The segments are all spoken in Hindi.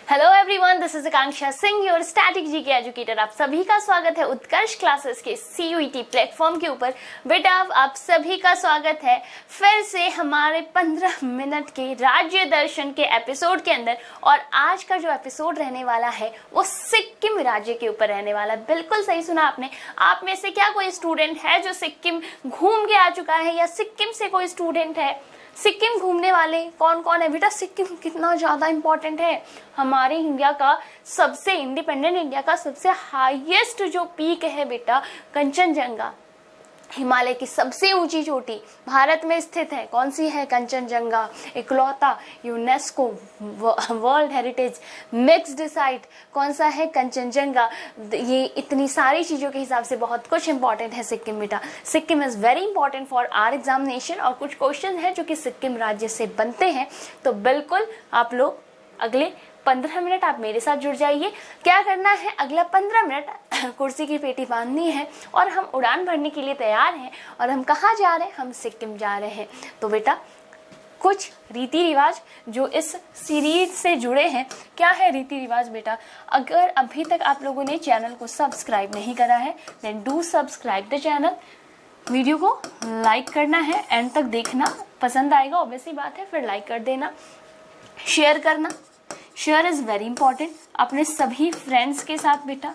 Hello everyone, this is Akanksha Singh, your static G के एजुकेटर। आप सभी का स्वागत है उत्कर्ष क्लासेस के CUET प्लेटफॉर्म के ऊपर। बेटा आप सभी का स्वागत है फिर से हमारे 15 मिनट के राज्य दर्शन के एपिसोड के अंदर। और आज का जो एपिसोड रहने वाला है वो सिक्किम राज्य के ऊपर रहने वाला है। बिल्कुल सही सुना आपने। आप में से क्या कोई स्टूडेंट है जो सिक्किम घूम के आ चुका है, या सिक्किम से कोई स्टूडेंट है? सिक्किम घूमने वाले कौन कौन है बेटा? सिक्किम कितना ज्यादा इंपॉर्टेंट है। हमारे इंडिया का सबसे इंडिपेंडेंट इंडिया का सबसे हाईएस्ट जो पीक है बेटा, कंचनजंगा, हिमालय की सबसे ऊंची चोटी भारत में स्थित है। कौन सी है? कंचनजंगा, इकलौता UNESCO world heritage mixed site. कौन सा है? कंचनजंगा। ये इतनी सारी चीजों के हिसाब से बहुत कुछ इंपॉर्टेंट है सिक्किम बेटा। Sikkim is very important for our examination. और कुछ क्वेश्चन है जो कि सिक्किम राज्य से बनते हैं, तो बिल्कुल आप लोग अगले 15 मिनट आप मेरे साथ जुड़ जाइए। क्या करना है? अगला 15 मिनट कुर्सी की पेटी बांधनी है और हम उड़ान भरने के लिए तैयार हैं। और हम कहाँ जा रहे हैं? हम सिक्किम जा रहे हैं। तो बेटा कुछ रीति रिवाज जो इस सीरीज से जुड़े हैं। क्या है रीति रिवाज बेटा? अगर अभी तक आप लोगों ने चैनल को सब्सक्राइब नहीं करा है, then do subscribe the channel. Video को लाइक करना है, एंड तक देखना, पसंद आएगा ऑब्वियसली बात है, फिर लाइक कर देना। शेयर करना, शेयर इज वेरी इंपॉर्टेंट अपने सभी फ्रेंड्स के साथ बेटा।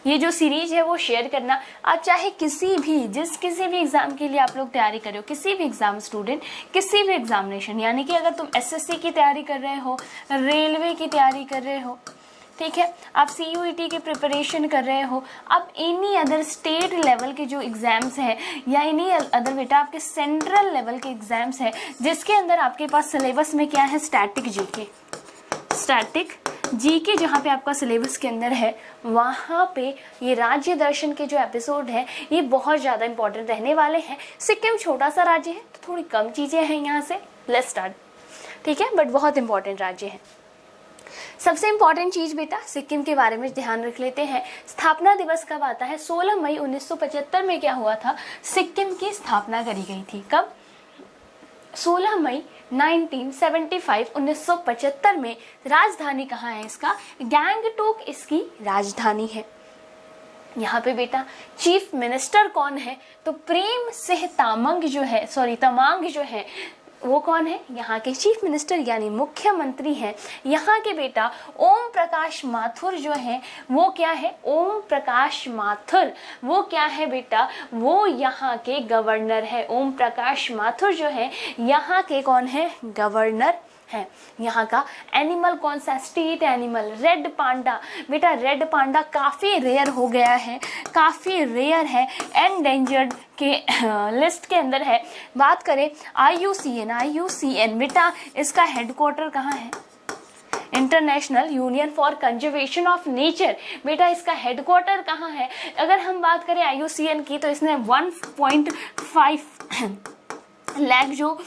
ये जो सीरीज है वो शेयर करना। आप चाहे किसी भी एग्जाम के लिए आप लोग तैयारी कर रहे हो, किसी भी एग्जाम स्टूडेंट, किसी भी एग्जामिनेशन, यानी कि अगर तुम SSC की तैयारी कर रहे हो, रेलवे की तैयारी कर रहे हो, ठीक है, आप CUET की प्रिपरेशन कर रहे हो, अब एनी अदर स्टेट लेवल के जो एग्जाम्स है, या एनी अदर बेटा आपके सेंट्रल लेवल के एग्जाम्स है, जिसके अंदर आपके पास सिलेबस में क्या है? स्टैटिक जीके जहाँ पे आपका सिलेबस के अंदर है, वहाँ पे ये राज्य दर्शन के जो एपिसोड है ये बहुत ज़्यादा इंपॉर्टेंट रहने वाले हैं। सिक्किम छोटा सा राज्य है तो थोड़ी कम चीज़ें हैं यहाँ से, लेट्स स्टार्ट, ठीक है, बट बहुत इंपॉर्टेंट राज्य है। सबसे इंपॉर्टेंट चीज बेटा सिक्किम के बारे में ध्यान रख लेते हैं। स्थापना दिवस कब आता है? 16 मई 1975 में क्या हुआ था? सिक्किम की स्थापना करी गई थी। कब? 16 मई 1975 में। राजधानी कहाँ है इसका? गैंगटोक इसकी राजधानी है। यहाँ पे बेटा चीफ मिनिस्टर कौन है? तो प्रेम सिंह तमांग जो है वो कौन है? यहाँ के चीफ मिनिस्टर यानी मुख्यमंत्री हैं। यहाँ के बेटा ओम प्रकाश माथुर जो है वो क्या है? ओम प्रकाश माथुर वो क्या है बेटा? वो यहाँ के गवर्नर है। ओम प्रकाश माथुर जो है यहाँ के कौन है? गवर्नर है। यहाँ का एनिमल कौन सा? State animal red panda. बेटा रेड पांडा काफ़ी रेयर हो गया है, काफ़ी रेयर है, एंडेंजर्ड के लिस्ट के अंदर है। बात करें IUCN बेटा इसका हेडक्वार्टर कहाँ है? International union for conservation of nature. बेटा इसका हेडक्वार्टर कहाँ है? अगर हम बात करें IUCN की, तो इसने 1.5 लाख जो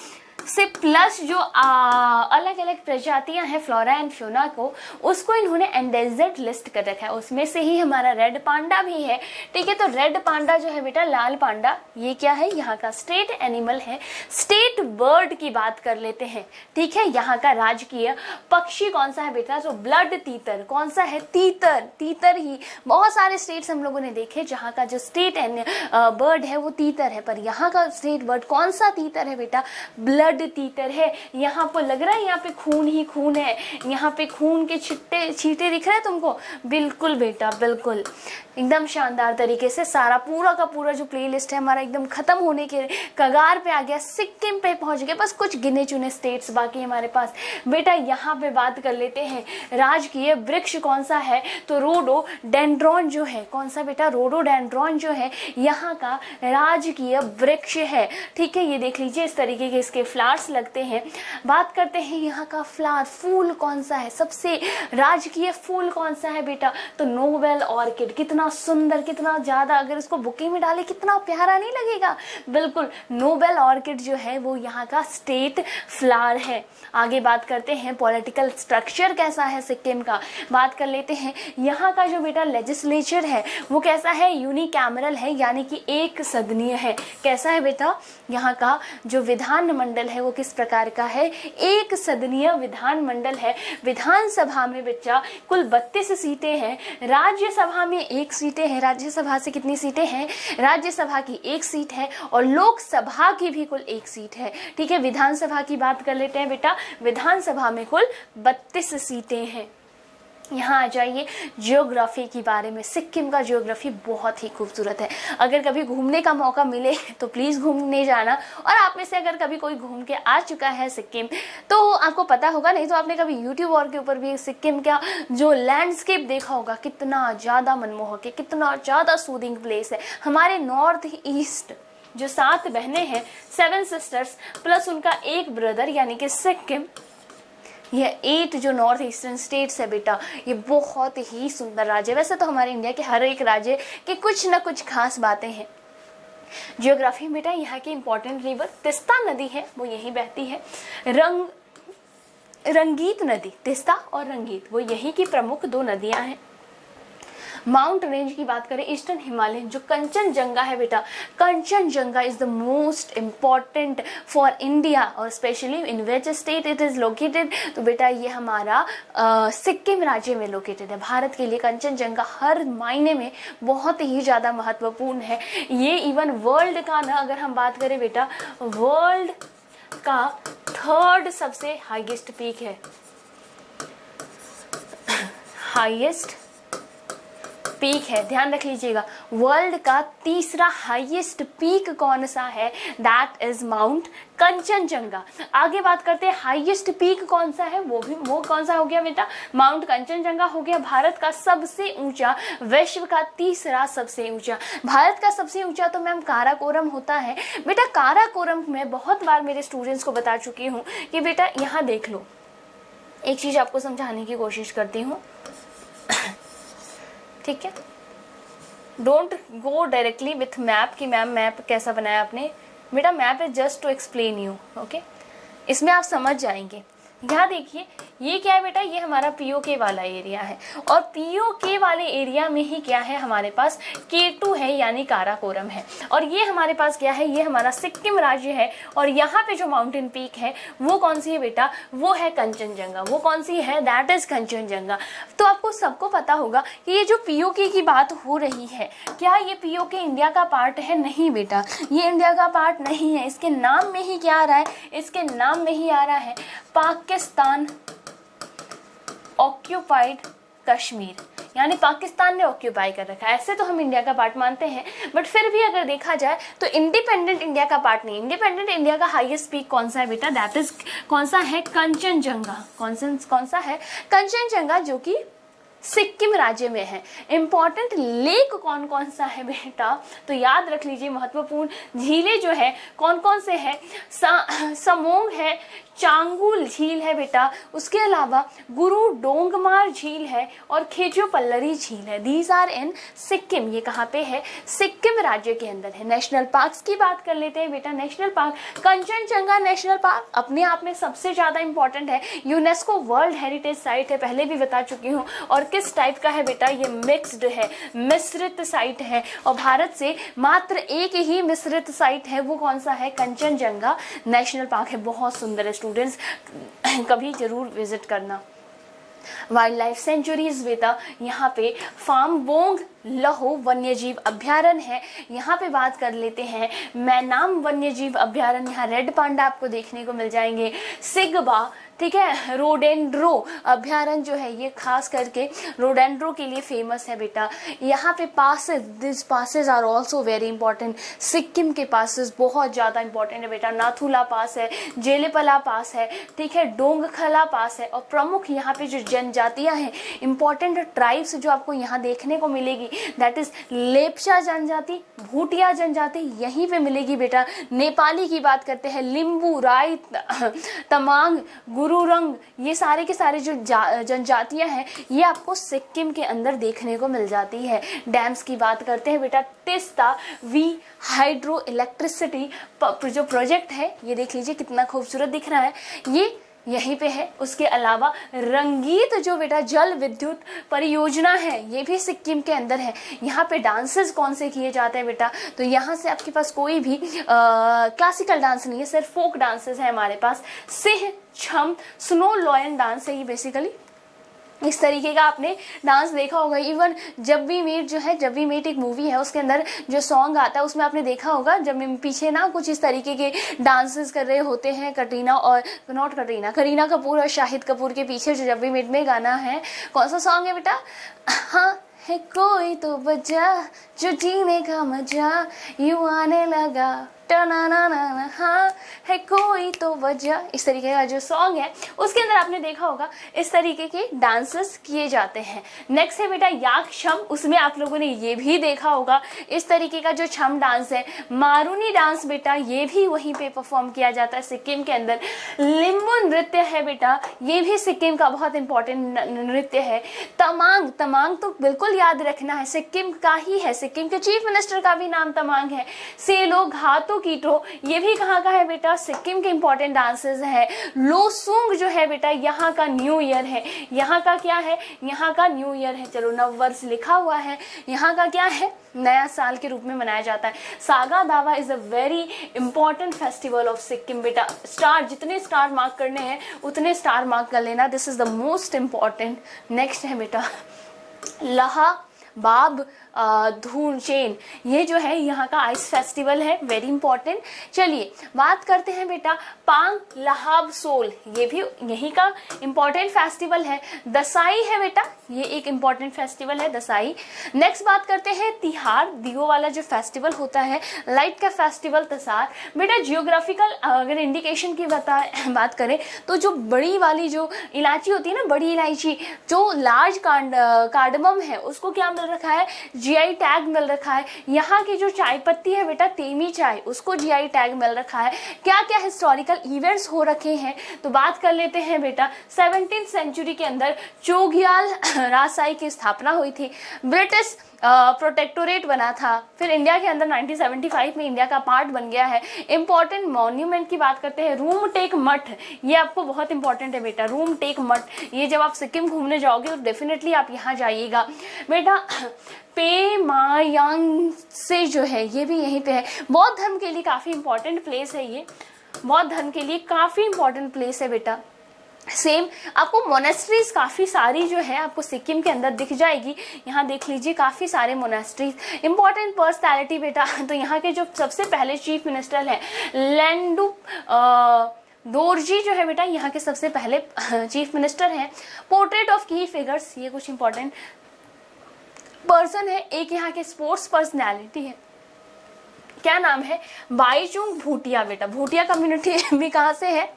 से प्लस जो अलग अलग प्रजातियां हैं फ्लोरा एंड फ्योना को, उसको इन्होंने एंडेंजर्ड लिस्ट कर रखा है। उसमें से ही हमारा रेड पांडा भी है, ठीक है। तो रेड पांडा जो है बेटा, लाल पांडा, ये क्या है? यहाँ का स्टेट एनिमल है। स्टेट बर्ड की बात कर लेते हैं, ठीक है। यहाँ का राजकीय पक्षी कौन सा है बेटा? जो ब्लड तीतर। कौन सा है? तीतर ही। बहुत सारे स्टेट्स हम लोगों ने देखे जहाँ का जो स्टेट बर्ड है वो तीतर है, पर यहाँ का स्टेट बर्ड कौन सा तीतर है बेटा? ब्लड तीतर है। यहाँ पर लग रहा है यहाँ पे खून ही खून है, यहाँ पे खून के छींटे दिख रहे हैं तुमको? बिल्कुल बेटा, बिल्कुल एकदम शानदार तरीके से सारा पूरा का पूरा जो प्लेलिस्ट है हमारा एकदम खत्म होने के कगार पे आ गया, सिक्किम पे पहुंच गए। बस कुछ गिने चुने स्टेट्स बाकी हमारे पास। बेटा यहाँ पे बात कर लेते हैं, राजकीय वृक्ष कौन सा है? तो रोडोडेंड्रॉन जो है। कौन सा बेटा? रोडोडेंड्रॉन जो है यहाँ का राजकीय वृक्ष है, ठीक है। ये देख लीजिए, इस तरीके के इसके फ्लावर्स लगते हैं। बात करते हैं यहाँ का फ्लावर, फूल कौन सा है? सबसे राजकीय फूल कौन सा है बेटा? तो नोबेल ऑर्किड। कितना सुंदर, कितना ज्यादा, अगर इसको बुके में डाले कितना प्यारा नहीं लगेगा? बिल्कुल, नोबेल ऑर्किड जो है वो यहाँ का स्टेट फ्लावर है। आगे बात करते हैं पॉलिटिकल स्ट्रक्चर कैसा है सिक्किम का। बात कर लेते हैं यहाँ का जो बेटा लेजिस्लेचर है वो कैसा है? यूनिकैमरल है, यानी कि एक सदनीय है। कैसा है बेटा? यहाँ का जो विधान मंडल है वो किस प्रकार का है, एक सदनीय विधानमंडल है। विधानसभा में बच्चा कुल 32 सीटें हैं, राज्यसभा में 1 सीटें हैं। राज्यसभा से कितनी सीटें हैं, राज्यसभा की 1 सीट है और लोकसभा की भी कुल 1 सीट है। ठीक है, विधानसभा की बात कर लेते हैं बेटा, विधानसभा में कुल 32 सीटें हैं। यहाँ आ जाइए जियोग्राफी के बारे में। सिक्किम का जियोग्राफी बहुत ही खूबसूरत है। अगर कभी घूमने का मौका मिले तो प्लीज़ घूमने जाना। और आप में से अगर कभी कोई घूम के आ चुका है सिक्किम तो आपको पता होगा, नहीं तो आपने कभी यूट्यूब और के ऊपर भी सिक्किम का जो लैंडस्केप देखा होगा, कितना ज़्यादा मनमोहक है, कितना ज़्यादा सूदिंग प्लेस है। हमारे नॉर्थ ईस्ट जो 7 बहनें हैं, 7 सिस्टर्स प्लस उनका एक ब्रदर यानी कि सिक्किम, ये 8 जो नॉर्थ ईस्टर्न स्टेट्स है बेटा, ये बहुत ही सुंदर राज्य है। वैसे तो हमारे इंडिया के हर एक राज्य के कुछ ना कुछ खास बातें हैं। जियोग्राफी में बेटा यहाँ की इंपॉर्टेंट रिवर तिस्ता नदी है, वो यहीं बहती है। रंगीत नदी, तिस्ता और रंगीत, वो यहीं की प्रमुख 2 नदियां हैं। माउंट रेंज की बात करें, ईस्टर्न हिमालय जो कंचनजंगा है बेटा, Kanchenjunga is the most important for India और specially in which state it is located. तो बेटा ये हमारा सिक्किम राज्य में लोकेटेड है। भारत के लिए कंचनजंगा हर मायने में बहुत ही ज़्यादा महत्वपूर्ण है। ये इवन वर्ल्ड का ना, अगर हम बात करें बेटा, वर्ल्ड का 3rd सबसे हाईएस्ट पीक है। हाईएस्ट पीक है, ध्यान रख लीजिएगा। वर्ल्ड का 3रा हाईएस्ट पीक कौन सा है, दैट इज माउंट कंचनजंगा। आगे बात करते हैं हाईएस्ट पीक कौन सा है, वो कौन सा हो गया बेटा, माउंट कंचनजंगा हो गया। भारत का सबसे ऊंचा, विश्व का 3रा सबसे ऊंचा। भारत का सबसे ऊंचा तो मैम काराकोरम होता है बेटा। काराकोरम में बहुत बार मेरे स्टूडेंट्स को बता चुकी हूँ कि बेटा यहाँ देख लो, एक चीज आपको समझाने की कोशिश करती हूँ, ठीक है। Don't go directly with map कि मैम मैप कैसा बनाया आपने। बेटा map is just to explain you, okay, इसमें आप समझ जाएंगे। यहाँ देखिए ये क्या है बेटा, ये हमारा पीओके वाला एरिया है और पीओके वाले एरिया में ही क्या है, हमारे पास K2 है यानी काराकोरम है। और ये हमारे पास क्या है, ये हमारा सिक्किम राज्य है। और यहाँ पे जो माउंटेन पीक है वो कौन सी है बेटा, वो है कंचनजंगा। वो कौन सी है, दैट इज कंचनजंगा। तो आपको सबको पता होगा कि ये जो पीओके की बात हो रही है, क्या ये पीओके इंडिया का पार्ट है? नहीं बेटा, ये इंडिया का पार्ट नहीं है। इसके नाम में ही क्या आ रहा है, इसके नाम में ही आ रहा है पाकिस्तान ऑक्यूपाइड कश्मीर, यानी पाकिस्तान ने ऑक्यूपाई कर रखा है। ऐसे तो हम इंडिया का पार्ट मानते हैं, बट फिर भी अगर देखा जाए तो इंडिपेंडेंट इंडिया का पार्ट नहीं। इंडिपेंडेंट इंडिया का हाईएस्ट पीक कौन सा है बेटा, दैट इज कौन सा है, कंचनजंगा। कौन सा है, कंचनजंगा, जो कि सिक्किम राज्य में है। इंपॉर्टेंट लेक कौन कौन सा है बेटा, तो याद रख लीजिए, महत्वपूर्ण झीलें जो है कौन कौन से है, समोंग है, चांगुल झील है बेटा, उसके अलावा गुरु डोंगमार झील है और खेजो पल्लरी झील है। These are in Sikkim. ये कहाँ पे है, सिक्किम राज्य के अंदर है। नेशनल पार्क्स की बात कर लेते हैं बेटा। National park, Kanchenjunga national park अपने आप में सबसे ज्यादा इंपॉर्टेंट है, यूनेस्को वर्ल्ड हेरिटेज साइट है, पहले भी बता चुकी हूँ। और किस टाइप का है बेटा, ये मिक्स्ड है, मिश्रित साइट है। और भारत से मात्र एक ही मिश्रित साइट है, वो कौन सा है, कंचनजंगा नेशनल पार्क है। बहुत सुंदर है, स्टूडेंट्स कभी जरूर विजिट करना। वाइल्ड लाइफ सेंचुरीज बेटा, यहाँ पे फार्मबोंग लहो वन्यजीव अभ्यारण्य है। यहाँ पे बात कर लेते हैं मैनाम वन्यजीव अभ्यारण्य, यहाँ रेड पांडा आपको देखने को मिल जाएंगे। सिगबा, ठीक है, रोडेंड्रो अभ्यारण्य जो है ये खास करके रोडेंड्रो के लिए फेमस है बेटा। यहाँ पे passes, this passes are also very important. Sikkim के पासेस बहुत ज़्यादा इंपॉर्टेंट है बेटा। नाथुला पास है, जेलेपला पास है, ठीक है, डोंगखला पास है। और प्रमुख यहाँ पे जो जनजातियाँ हैं, इंपॉर्टेंट ट्राइब्स जो आपको यहाँ देखने को मिलेगी, दैट इज लेप्चा जनजाति, भूटिया जनजाति यहीं पे मिलेगी बेटा। नेपाली की बात करते हैं, लिम्बू, राय, तमांग, गुरुरंग, ये सारे के सारे जो जनजातियां हैं ये आपको सिक्किम के अंदर देखने को मिल जाती है। डैम्स की बात करते हैं बेटा, तिस्ता वी हाइड्रो इलेक्ट्रिसिटी जो प्रोजेक्ट है, ये देख लीजिए कितना खूबसूरत दिख रहा है। ये यहीं पे है। उसके अलावा रंगीत जो बेटा जल विद्युत परियोजना है ये भी सिक्किम के अंदर है। यहाँ पे डांसेस कौन से किए जाते हैं बेटा, तो यहाँ से आपके पास कोई भी क्लासिकल डांस नहीं है, सिर्फ फोक डांसेस है हमारे पास। सिंह, छम, स्नो लॉयन डांस है ये बेसिकली। इस तरीके का आपने डांस देखा होगा। इवन जब वी मीट जो है, जब वी मीट एक मूवी है, उसके अंदर जो सॉन्ग आता है उसमें आपने देखा होगा जब पीछे ना कुछ इस तरीके के डांसेस कर रहे होते हैं करीना कपूर और शाहिद कपूर के पीछे जो जब वी मीट में गाना है। कौन सा सॉन्ग है बेटा? हाँ, है कोई तो वजह जो जीने का मजा यूं आने लगा, हाँ है कोई तो वजह। इस तरीके का जो सॉन्ग है उसके अंदर आपने देखा होगा इस तरीके के डांसेस किए जाते हैं। नेक्स्ट है बेटा याक छम, उसमें आप लोगों ने ये भी देखा होगा इस तरीके का जो छम डांस है। मारूनी डांस बेटा ये भी वहीं पे परफॉर्म किया जाता है सिक्किम के अंदर। लिम्बू नृत्य है बेटा, ये भी सिक्किम का बहुत इंपॉर्टेंट नृत्य है। तमांग, तमांग तो बिल्कुल याद रखना है, सिक्किम का ही है, सिक्किम के चीफ मिनिस्टर का भी नाम तमांग है। सेलो, घातो कीटो ये भी कहाँ का है बेटा? सिक्किम के इंपॉर्टेंट डांसेस है। लोसुंग जो है बेटा यहाँ का न्यू ईयर है। यहाँ का क्या है? यहाँ का न्यू ईयर है। चलो नव वर्ष लिखा हुआ है, यहाँ का क्या है? नया साल के रूप में मनाया जाता है। सागा दावा is a very important festival of Sikkim बेटा। स्टार, जितने स्टार मार्क करने हैं उतने स्टार मार्क कर लेना, this is the most important. Next है बेटा लहा बाब धूनचेन, ये जो है यहाँ का आइस फेस्टिवल है, वेरी इंपॉर्टेंट। चलिए बात करते हैं बेटा पांग लहाब सोल, ये भी यहीं का इंपॉर्टेंट फेस्टिवल है। दसाई है बेटा, ये एक इंपॉर्टेंट फेस्टिवल है दसाई। नेक्स्ट बात करते हैं तिहार, दियो वाला जो फेस्टिवल होता है, लाइट का फेस्टिवल तसार। बेटा जियोग्राफिकल अगर इंडिकेशन की बात करें तो जो बड़ी वाली जो इलायची होती है ना, बड़ी इलायची, जो लार्ज कार्डमम है, उसको क्या मिल रखा है? जीआई टैग मिल रखा है। यहाँ की जो चाय पत्ती है बेटा तेमी चाय, उसको जीआई टैग मिल रखा है। क्या क्या हिस्टोरिकल इवेंट्स हो रखे हैं तो बात कर लेते हैं बेटा। 17th सेंचुरी के अंदर चोग्याल राजशाही की स्थापना हुई थी, ब्रिटिश प्रोटेक्टोरेट बना था, फिर इंडिया के अंदर 1975 में इंडिया का पार्ट बन गया है। इंपॉर्टेंट मॉन्यूमेंट की बात करते हैं, रूम टेक मठ, ये आपको बहुत इंपॉर्टेंट है बेटा। रूम टेक मठ, ये जब आप सिक्किम घूमने जाओगे तो डेफिनेटली आप यहाँ जाइएगा बेटा। पेमायांग से जो है ये भी यहीं पे है। बौद्ध धर्म के लिए काफी इंपॉर्टेंट प्लेस है ये, बौद्ध धर्म के लिए काफी इंपॉर्टेंट प्लेस है बेटा। सेम आपको मोनेस्ट्रीज काफ़ी सारी जो है आपको सिक्किम के अंदर दिख जाएगी। यहाँ देख लीजिए काफ़ी सारे मोनेस्ट्रीज। इंपॉर्टेंट पर्सनैलिटी बेटा, तो यहाँ के जो सबसे पहले चीफ मिनिस्टर हैं लेंडुप दोरजी जो है बेटा, यहाँ के सबसे पहले चीफ मिनिस्टर हैं। पोर्ट्रेट ऑफ की फिगर्स, ये कुछ इंपॉर्टेंट पर्सन है। एक यहाँ के स्पोर्ट्स पर्सनैलिटी है, क्या नाम है? बाईचुंग भूटिया बेटा। भूटिया कम्युनिटी भी कहाँ से है?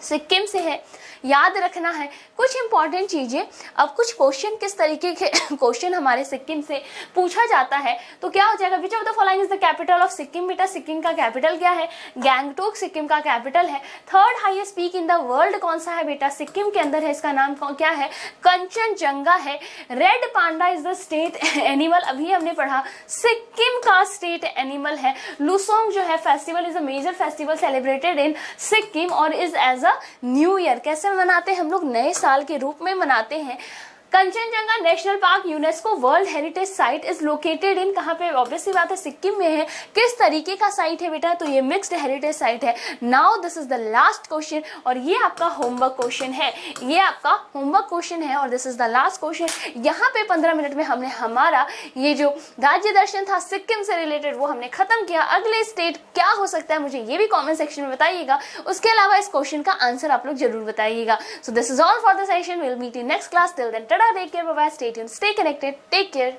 सिक्किम से है। याद रखना है कुछ इंपॉर्टेंट चीजें। अब कुछ क्वेश्चन किस तरीके के क्वेश्चन हमारे सिक्किम से पूछा जाता है तो क्या हो जाएगा? Which of the following is the capital of Sikkim बेटा। सिक्किम का कैपिटल क्या है? गैंगटोक सिक्किम का कैपिटल है। Third highest peak in the world कौन सा है बेटा? सिक्किम के अंदर है, इसका नाम क्या है? कंचनजंगा है। Red panda is the state animal, अभी हमने पढ़ा सिक्किम का स्टेट एनिमल है। लुसोंग जो है festival is a major festival celebrated in Sikkim और is as a new year. कैसे मनाते हैं हम लोग? नए साल के रूप में मनाते हैं। Kanchenjunga national park UNESCO world heritage site is located in, कहाँ पे? ऑब्वियसली बात है सिक्किम में है। किस तरीके का साइट है बेटा? तो ये मिक्स्ड हेरिटेज साइट है। Now this is the last question और ये आपका होमवर्क क्वेश्चन है, ये आपका होमवर्क क्वेश्चन है और this is the last question. यहाँ पे 15 मिनट में हमने हमारा ये जो राज्य दर्शन था सिक्किम से रिलेटेड वो हमने खत्म किया। अगले स्टेट क्या हो सकता है मुझे ये भी कॉमेंट सेक्शन में बताइएगा। उसके अलावा इस क्वेश्चन का आंसर आप लोग जरूर बताइएगा। So this is all for the session, will meet in next class. Till then, take care, bye bye, stay tuned, stay connected, take care.